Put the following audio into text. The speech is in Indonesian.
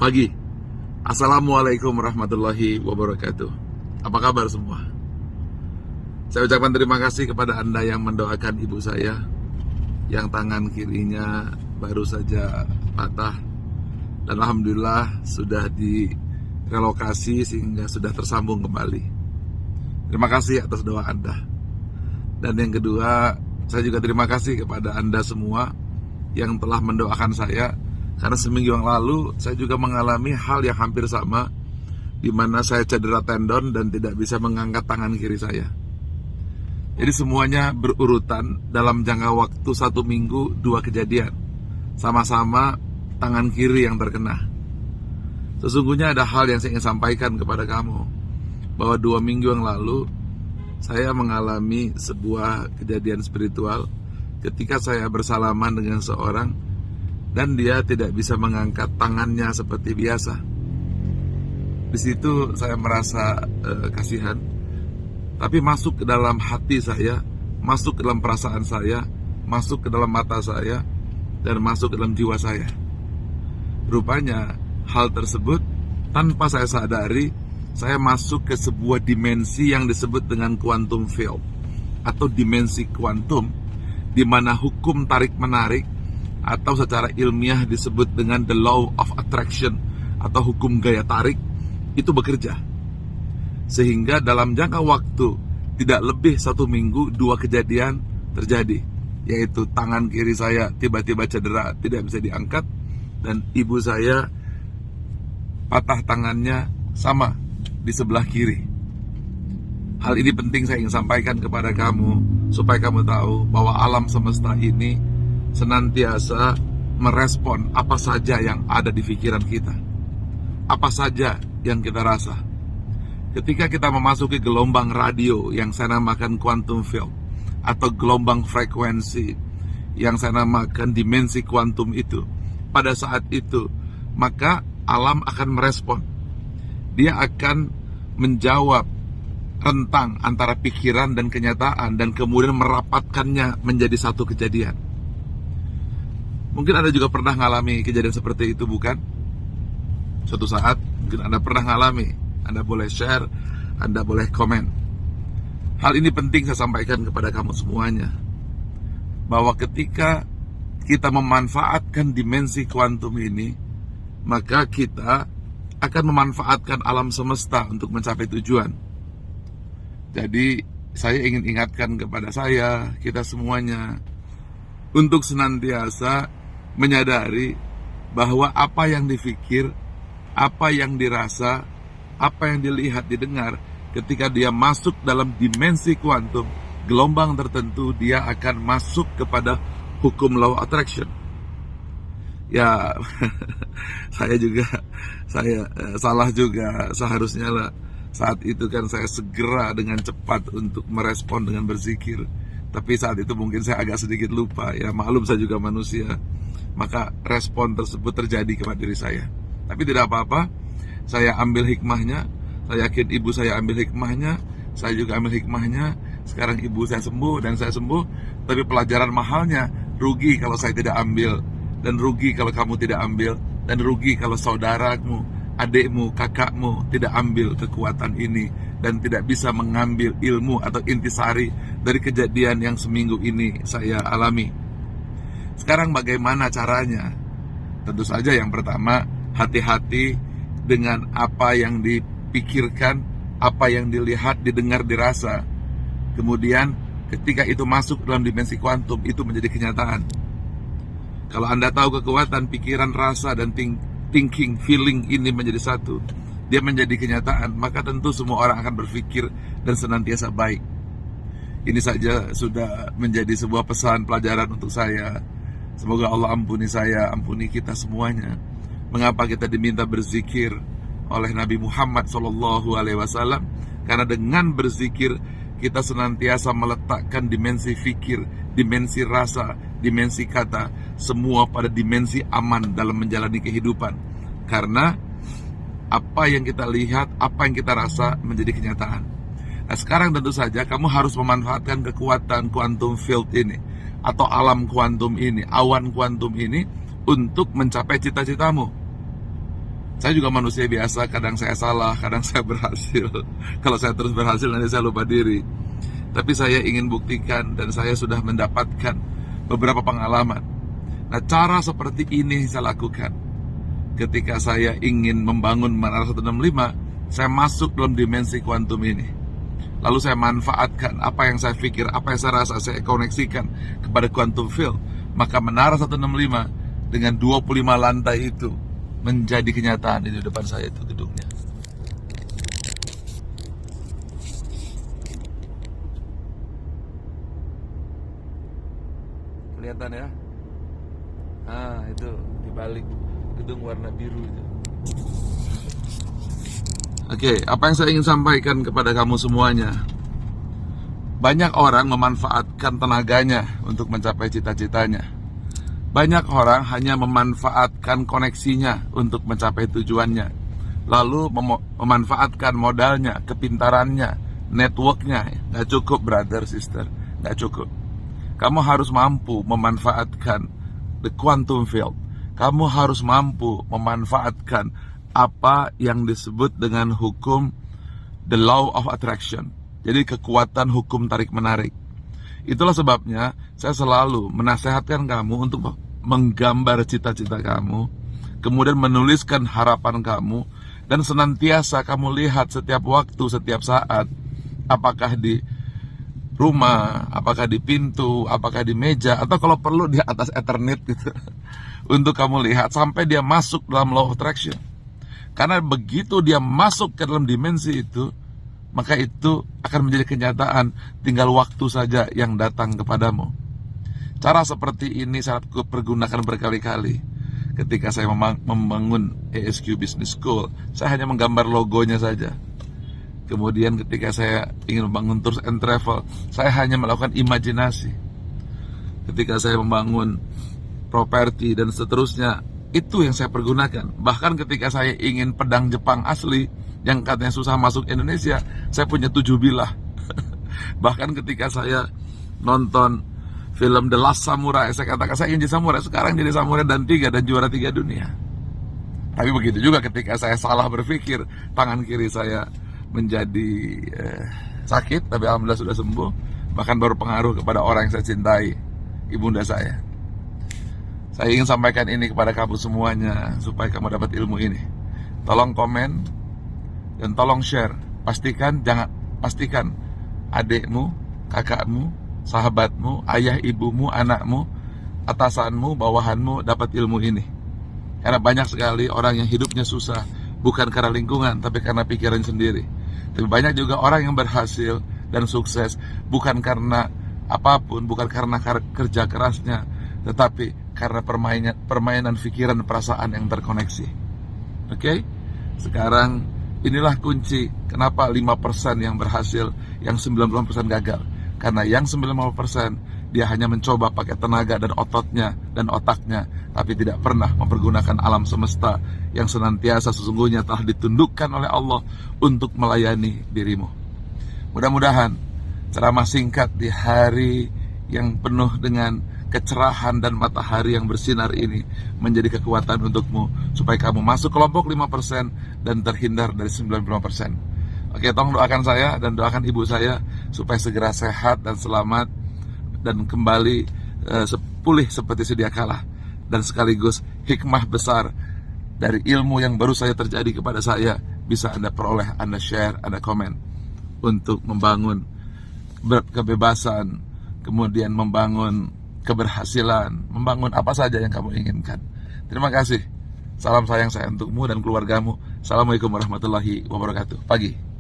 pagi. Assalamualaikum warahmatullahi wabarakatuh. Apa kabar semua? Saya ucapkan terima kasih kepada Anda yang mendoakan ibu saya yang tangan kirinya baru saja patah, dan alhamdulillah sudah direlokasi sehingga sudah tersambung kembali. Terima kasih atas doa Anda. Dan yang kedua, saya juga terima kasih kepada Anda semua yang telah mendoakan saya, karena seminggu yang lalu saya juga mengalami hal yang hampir sama, di mana saya cedera tendon dan tidak bisa mengangkat tangan kiri saya. Jadi semuanya berurutan dalam jangka waktu 1 minggu, 2 kejadian. Sama-sama tangan kiri yang terkena. Sesungguhnya ada hal yang saya ingin sampaikan kepada kamu, bahwa 2 minggu yang lalu saya mengalami sebuah kejadian spiritual ketika saya bersalaman dengan seorang dan dia tidak bisa mengangkat tangannya seperti biasa. Di situ saya merasa kasihan, tapi masuk ke dalam hati saya, masuk ke dalam perasaan saya, masuk ke dalam mata saya, dan masuk ke dalam jiwa saya. Rupanya hal tersebut tanpa saya sadari, saya masuk ke sebuah dimensi yang disebut dengan quantum field atau dimensi kuantum, di mana hukum tarik-menarik atau secara ilmiah disebut dengan the law of attraction atau hukum gaya tarik itu bekerja. Sehingga dalam jangka waktu tidak lebih 1 minggu, 2 kejadian terjadi, yaitu tangan kiri saya tiba-tiba cedera, tidak bisa diangkat, dan ibu saya patah tangannya sama di sebelah kiri. Hal ini penting saya ingin sampaikan kepada kamu, supaya kamu tahu bahwa alam semesta ini senantiasa merespon apa saja yang ada di pikiran kita, apa saja yang kita rasa. Ketika kita memasuki gelombang radio yang saya namakan quantum field atau gelombang frekuensi yang saya namakan dimensi kuantum itu, pada saat itu maka alam akan merespon. Dia akan menjawab rentang antara pikiran dan kenyataan, dan kemudian merapatkannya menjadi satu kejadian. Mungkin Anda juga pernah mengalami kejadian seperti itu, bukan? Suatu saat mungkin Anda pernah mengalami. Anda boleh share, Anda boleh komen. Hal ini penting saya sampaikan kepada kamu semuanya, bahwa ketika kita memanfaatkan dimensi kuantum ini, maka kita akan memanfaatkan alam semesta untuk mencapai tujuan. Jadi saya ingin ingatkan kepada kita semuanya, untuk senantiasa menyadari bahwa apa yang dipikir, apa yang dirasa, apa yang dilihat, didengar, ketika dia masuk dalam dimensi kuantum, gelombang tertentu, dia akan masuk kepada hukum law attraction. Ya, saya salah juga. Seharusnya lah saat itu kan saya segera dengan cepat untuk merespon dengan berzikir. Tapi saat itu mungkin saya agak sedikit lupa, ya maklum saya juga manusia. Maka respon tersebut terjadi kepada diri saya. Tapi tidak apa-apa, saya ambil hikmahnya. Saya yakin ibu saya ambil hikmahnya, saya juga ambil hikmahnya. Sekarang ibu saya sembuh dan saya sembuh. Tapi pelajaran mahalnya, rugi kalau saya tidak ambil, dan rugi kalau kamu tidak ambil, dan rugi kalau saudaramu, adikmu, kakakmu tidak ambil kekuatan ini dan tidak bisa mengambil ilmu atau intisari dari kejadian yang seminggu ini saya alami. Sekarang bagaimana caranya? Tentu saja yang pertama, hati-hati dengan apa yang dipikirkan, apa yang dilihat, didengar, dirasa. Kemudian ketika itu masuk dalam dimensi kuantum, itu menjadi kenyataan. Kalau Anda tahu kekuatan pikiran, rasa, dan thinking, feeling ini menjadi satu, dia menjadi kenyataan, maka tentu semua orang akan berpikir dan senantiasa baik. Ini saja sudah menjadi sebuah pesan pelajaran untuk saya. Semoga Allah ampuni saya, ampuni kita semuanya. Mengapa kita diminta berzikir oleh Nabi Muhammad SAW? Karena dengan berzikir kita senantiasa meletakkan dimensi fikir, dimensi rasa, dimensi kata, semua pada dimensi aman dalam menjalani kehidupan. Karena apa yang kita lihat, apa yang kita rasa menjadi kenyataan. Nah, sekarang tentu saja kamu harus memanfaatkan kekuatan quantum field ini, atau alam kuantum ini, awan kuantum ini, untuk mencapai cita-citamu. Saya juga manusia biasa, kadang saya salah, kadang saya berhasil. Kalau saya terus berhasil nanti saya lupa diri. Tapi saya ingin buktikan dan saya sudah mendapatkan beberapa pengalaman. Nah, cara seperti ini saya lakukan. Ketika saya ingin membangun Menara 165, saya masuk dalam dimensi kuantum ini. Lalu saya manfaatkan apa yang saya pikir, apa yang saya rasa, saya koneksikan kepada quantum field. Maka Menara 165 dengan 25 lantai itu menjadi kenyataan di depan saya, itu gedungnya. Kelihatan ya? Nah, itu di balik gedung warna biru itu. Oke, apa yang saya ingin sampaikan kepada kamu semuanya? Banyak orang memanfaatkan tenaganya untuk mencapai cita-citanya. Banyak orang hanya memanfaatkan koneksinya untuk mencapai tujuannya. Lalu memanfaatkan modalnya, kepintarannya, networknya. Nggak cukup, brother, sister. Nggak cukup. Kamu harus mampu memanfaatkan the quantum field. Kamu harus mampu memanfaatkan apa yang disebut dengan hukum the law of attraction. Jadi kekuatan hukum tarik-menarik. Itulah sebabnya saya selalu menasehatkan kamu untuk menggambar cita-cita kamu, kemudian menuliskan harapan kamu, dan senantiasa kamu lihat setiap waktu, setiap saat, apakah di rumah, apakah di pintu, apakah di meja, atau kalau perlu di atas Ethernet gitu. Untuk kamu lihat sampai dia masuk dalam law of attraction. Karena begitu dia masuk ke dalam dimensi itu, maka itu akan menjadi kenyataan, tinggal waktu saja yang datang kepadamu. Cara seperti ini saya pergunakan berkali-kali. Ketika saya membangun ASQ Business School, saya hanya menggambar logonya saja. Kemudian ketika saya ingin membangun Tours and Travel, saya hanya melakukan imajinasi. Ketika saya membangun properti dan seterusnya, itu yang saya pergunakan. Bahkan ketika saya ingin pedang Jepang asli yang katanya susah masuk Indonesia, saya punya 7 bilah. Bahkan ketika saya nonton film The Last Samurai, saya katakan saya ingin jadi samurai. Sekarang jadi samurai dan juara 3 dunia. Tapi begitu juga ketika saya salah berpikir, tangan kiri saya menjadi sakit, tapi alhamdulillah sudah sembuh. Bahkan baru pengaruh kepada orang yang saya cintai, ibunda saya. Saya ingin sampaikan ini kepada kamu semuanya supaya kamu dapat ilmu ini. Tolong komen dan tolong share. Pastikan adikmu, kakakmu, sahabatmu, ayah ibumu, anakmu, atasanmu, bawahanmu dapat ilmu ini. Karena banyak sekali orang yang hidupnya susah bukan karena lingkungan, tapi karena pikiran sendiri. Tapi banyak juga orang yang berhasil dan sukses bukan karena apapun, bukan karena kerja kerasnya, tetapi karena permainan pikiran dan perasaan yang terkoneksi. Oke? Sekarang inilah kunci kenapa 5% yang berhasil, yang 90% gagal. Karena yang 90% dia hanya mencoba pakai tenaga dan ototnya dan otaknya, tapi tidak pernah mempergunakan alam semesta yang senantiasa sesungguhnya telah ditundukkan oleh Allah untuk melayani dirimu. Mudah-mudahan ceramah singkat di hari yang penuh dengan kecerahan dan matahari yang bersinar ini menjadi kekuatan untukmu supaya kamu masuk kelompok 5% dan terhindar dari 95%. Oke, tolong doakan saya dan doakan ibu saya supaya segera sehat dan selamat dan kembali pulih seperti sedia kala, dan sekaligus hikmah besar dari ilmu yang baru saja terjadi kepada saya bisa Anda peroleh, Anda share, Anda komen untuk membangun kebebasan, kemudian membangun keberhasilan, membangun apa saja yang kamu inginkan. Terima kasih. Salam sayang saya untukmu dan keluargamu. Assalamualaikum warahmatullahi wabarakatuh. Pagi.